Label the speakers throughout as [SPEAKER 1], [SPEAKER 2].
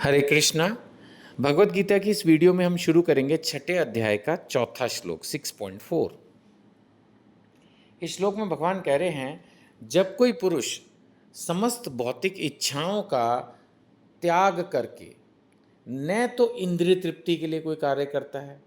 [SPEAKER 1] हरे कृष्णा। भगवत गीता की इस वीडियो में हम शुरू करेंगे छठे अध्याय का चौथा श्लोक 6.4। इस श्लोक में भगवान कह रहे हैं, जब कोई पुरुष समस्त भौतिक इच्छाओं का त्याग करके न तो इंद्रिय तृप्ति के लिए कोई कार्य करता है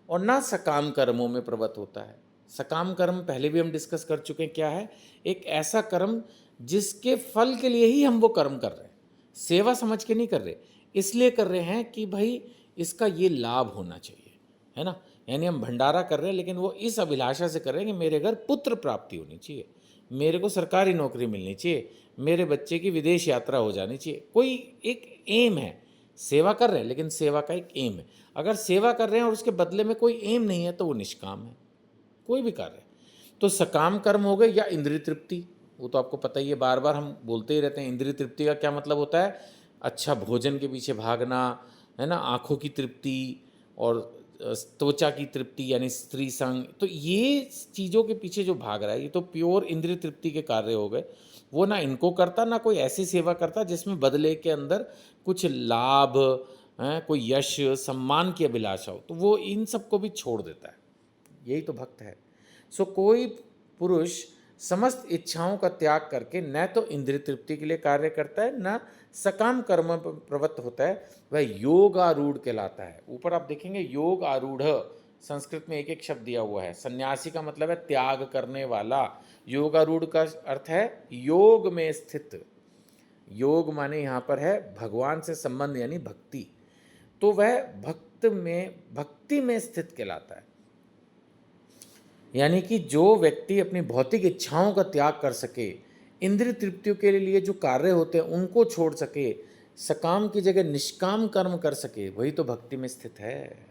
[SPEAKER 1] और ना सकाम कर्मों में प्रवृत्त होता है। सकाम कर्म पहले भी हम डिस्कस कर चुके हैं। क्या है? एक ऐसा कर्म जिसके फल के लिए ही हम वो कर्म कर रहे हैं, सेवा समझ के नहीं कर रहे। इसलिए कर रहे हैं कि भाई इसका ये लाभ होना चाहिए, है ना। यानी हम भंडारा कर रहे हैं, लेकिन वो इस अभिलाषा से कर रहे हैं कि मेरे घर पुत्र प्राप्ति होनी चाहिए, मेरे को सरकारी नौकरी मिलनी चाहिए, मेरे बच्चे की विदेश यात्रा हो जानी चाहिए। कोई एक एम है। सेवा कर रहे हैं, लेकिन सेवा का एक एम है। अगर सेवा कर रहे हैं और उसके बदले में कोई एम नहीं है तो वो निष्काम है, कोई भी कार्य। तो सकाम कर्म हो गए या इंद्रिय तृप्ति, वो तो आपको पता ही है, बार बार हम बोलते ही रहते हैं। इंद्रिय तृप्ति का क्या मतलब होता है? अच्छा भोजन के पीछे भागना, है ना, आँखों की तृप्ति और त्वचा की तृप्ति यानी स्त्री संग। तो ये चीज़ों के पीछे जो भाग रहा है, ये तो प्योर इंद्रिय तृप्ति के कार्य हो गए। वो ना इनको करता, ना कोई ऐसी सेवा करता जिसमें बदले के अंदर कुछ लाभ, कोई यश सम्मान की अभिलाषा हो, तो वो इन सबको भी छोड़ देता है। यही तो भक्त है। सो कोई पुरुष समस्त इच्छाओं का त्याग करके न तो इंद्रिय तृप्ति के लिए कार्य करता है, न सकाम कर्म में प्रवृत्त होता है, वह योग आरूढ़ कहलाता है। ऊपर आप देखेंगे योग आरूढ़, संस्कृत में एक एक शब्द दिया हुआ है। सन्यासी का मतलब है त्याग करने वाला। योग आरूढ़ का अर्थ है योग में स्थित। योग माने यहाँ पर है भगवान से संबंध यानी भक्ति। तो वह भक्ति में स्थित कहलाता है। यानी कि जो व्यक्ति अपनी भौतिक इच्छाओं का त्याग कर सके, इंद्रिय तृप्तियों के लिए जो कार्य होते हैं उनको छोड़ सके, सकाम की जगह निष्काम कर्म कर सके, वही तो भक्ति में स्थित है।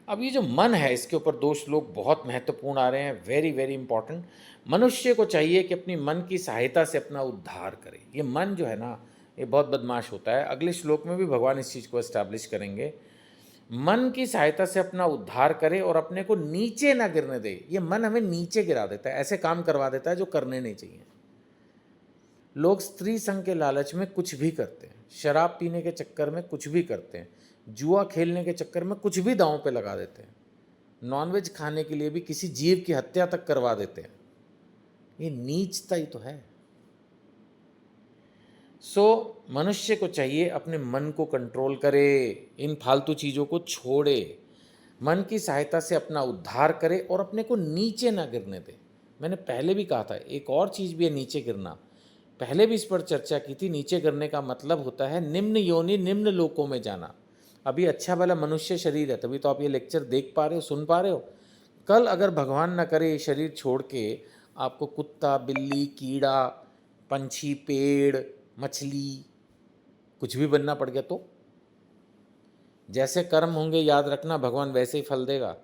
[SPEAKER 1] अब ये जो मन है, इसके ऊपर दो श्लोक बहुत महत्वपूर्ण आ रहे हैं, वेरी वेरी इंपॉर्टेंट। मनुष्य को चाहिए कि अपनी मन की सहायता से अपना उद्धार करे। ये मन जो है ना, ये बहुत बदमाश होता है। अगले श्लोक में भी भगवान इस चीज़ को एस्टैब्लिश करेंगे। मन की सहायता से अपना उद्धार करे और अपने को नीचे ना गिरने दे। ये मन हमें नीचे गिरा देता है, ऐसे काम करवा देता है जो करने नहीं चाहिए। लोग स्त्री संग के लालच में कुछ भी करते हैं, शराब पीने के चक्कर में कुछ भी करते हैं, जुआ खेलने के चक्कर में कुछ भी दांव पे लगा देते हैं, नॉनवेज खाने के लिए भी किसी जीव की हत्या तक करवा देते हैं। ये नीचता ही तो है। मनुष्य को चाहिए अपने मन को कंट्रोल करे, इन फालतू चीज़ों को छोड़े, मन की सहायता से अपना उद्धार करे और अपने को नीचे ना गिरने दे। मैंने पहले भी कहा था, एक और चीज़ भी है नीचे गिरना। पहले भी इस पर चर्चा की थी। नीचे गिरने का मतलब होता है निम्न योनि, निम्न लोकों में जाना। अभी अच्छा भला मनुष्य शरीर है, तभी तो आप ये लेक्चर देख पा रहे हो, सुन पा रहे हो। कल अगर भगवान न करे शरीर छोड़ के आपको कुत्ता, बिल्ली, कीड़ा, पंछी, पेड़, मछली कुछ भी बनना पड़ गया, तो जैसे कर्म होंगे याद रखना भगवान वैसे ही फल देगा।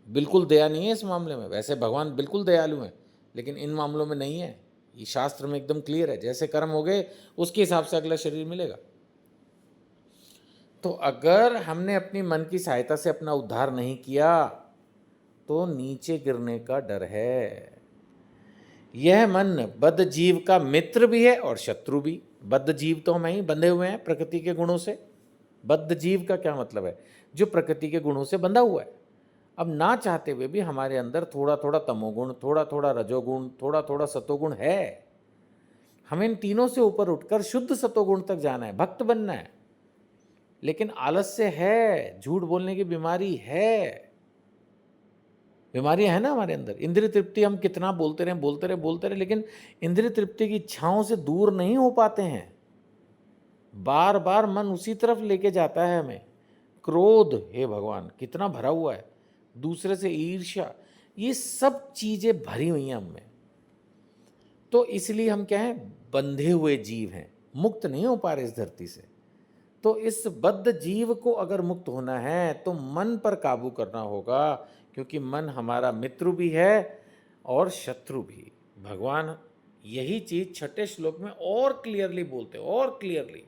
[SPEAKER 1] बिल्कुल दया नहीं है इस मामले में। वैसे भगवान बिल्कुल दयालु हैं, लेकिन इन मामलों में नहीं है। ये शास्त्र में एकदम क्लियर है, जैसे कर्म हो गए उसके हिसाब से अगला शरीर मिलेगा। तो अगर हमने अपनी मन की सहायता से अपना उद्धार नहीं किया तो नीचे गिरने का डर है। यह मन बद्ध जीव का मित्र भी है और शत्रु भी। बद्ध जीव तो हम ही बंधे हुए हैं प्रकृति के गुणों से। बद्ध जीव का क्या मतलब है? जो प्रकृति के गुणों से बंधा हुआ है। अब ना चाहते हुए भी हमारे अंदर थोड़ा थोड़ा तमोगुण, थोड़ा थोड़ा रजोगुण, थोड़ा थोड़ा सतोगुण है। हमें इन तीनों से ऊपर उठकर शुद्ध सतोगुण तक जाना है, भक्त बनना है। लेकिन आलस्य है, झूठ बोलने की बीमारी है, बीमारियां है ना हमारे अंदर। इंद्रिय तृप्ति हम कितना बोलते रहे, लेकिन इंद्रिय तृप्ति की इच्छाओं से दूर नहीं हो पाते हैं। बार बार मन उसी तरफ लेके जाता है हमें। क्रोध, हे भगवान, कितना भरा हुआ है, दूसरे से ईर्ष्या, ये सब चीजें भरी हुई हैं हमें। तो इसलिए हम क्या हैं? बंधे हुए जीव हैं, मुक्त नहीं हो पा रहे इस धरती से। तो इस बद्ध जीव को अगर मुक्त होना है तो मन पर काबू करना होगा, क्योंकि मन हमारा मित्र भी है और शत्रु भी। भगवान यही चीज छठे श्लोक में और क्लियरली बोलते हैं, और क्लियरली।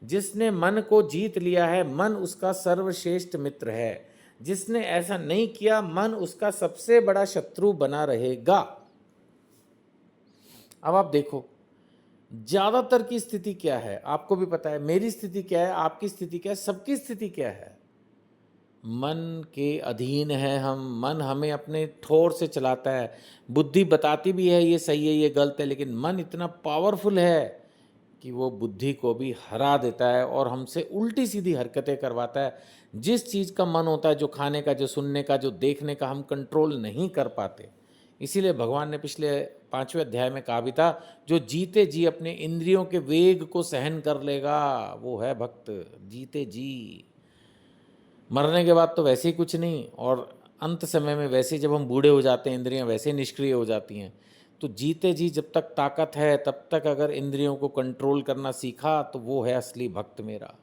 [SPEAKER 1] जिसने मन को जीत लिया है, मन उसका सर्वश्रेष्ठ मित्र है। जिसने ऐसा नहीं किया, मन उसका सबसे बड़ा शत्रु बना रहेगा। अब आप देखो, ज़्यादातर की स्थिति क्या है आपको भी पता है, मेरी स्थिति क्या है, आपकी स्थिति क्या है, सबकी स्थिति क्या है। मन के अधीन है हम, मन हमें अपने ठोर से चलाता है। बुद्धि बताती भी है ये सही है, ये गलत है, लेकिन मन इतना पावरफुल है कि वो बुद्धि को भी हरा देता है और हमसे उल्टी-सीधी हरकतें करवाता है। जिस चीज़ का मन होता है, जो खाने का, जो सुनने का, जो देखने का, हम कंट्रोल नहीं कर पाते। इसीलिए भगवान ने पिछले 5वें अध्याय में कहा भी था, जो जीते जी अपने इंद्रियों के वेग को सहन कर लेगा, वो है भक्त, जीते जी। मरने के बाद तो वैसे ही कुछ नहीं, और अंत समय में वैसे ही जब हम बूढ़े हो जाते हैं, इंद्रियां वैसे ही निष्क्रिय हो जाती हैं। तो जीते जी जब तक ताकत है, तब तक अगर इंद्रियों को कंट्रोल करना सीखा तो वो है असली भक्त मेरा।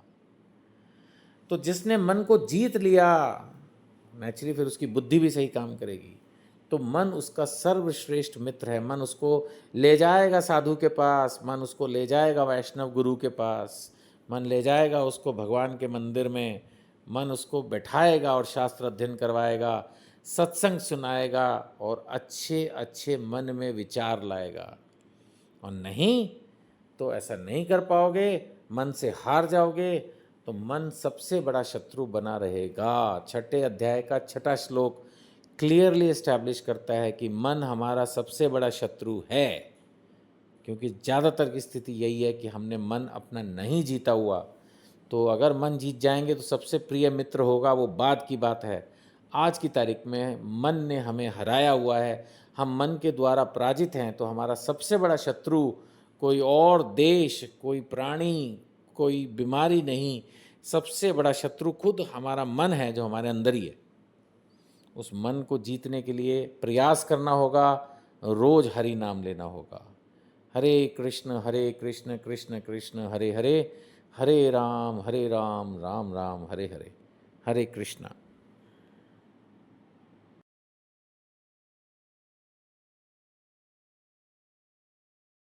[SPEAKER 1] तो जिसने मन को जीत लिया, नेचुरली फिर उसकी बुद्धि भी सही काम करेगी। तो मन उसका सर्वश्रेष्ठ मित्र है। मन उसको ले जाएगा साधु के पास, मन उसको ले जाएगा वैष्णव गुरु के पास, मन ले जाएगा उसको भगवान के मंदिर में, मन उसको बैठाएगा और शास्त्र अध्ययन करवाएगा, सत्संग सुनाएगा और अच्छे अच्छे मन में विचार लाएगा। और नहीं तो ऐसा नहीं कर पाओगे, मन से हार जाओगे, तो मन सबसे बड़ा शत्रु बना रहेगा। 6ठे अध्याय का 6ठा श्लोक क्लियरली एस्टैब्लिश करता है कि मन हमारा सबसे बड़ा शत्रु है, क्योंकि ज़्यादातर की स्थिति यही है कि हमने मन अपना नहीं जीता हुआ। तो अगर मन जीत जाएंगे तो सबसे प्रिय मित्र होगा, वो बाद की बात है। आज की तारीख में मन ने हमें हराया हुआ है, हम मन के द्वारा पराजित हैं। तो हमारा सबसे बड़ा शत्रु कोई और देश, कोई प्राणी, कोई बीमारी नहीं, सबसे बड़ा शत्रु खुद हमारा मन है, जो हमारे अंदर ही है। उस मन को जीतने के लिए प्रयास करना होगा, रोज हरि नाम लेना होगा। हरे कृष्ण कृष्ण कृष्ण हरे हरे, हरे राम राम राम हरे हरे। हरे कृष्णा।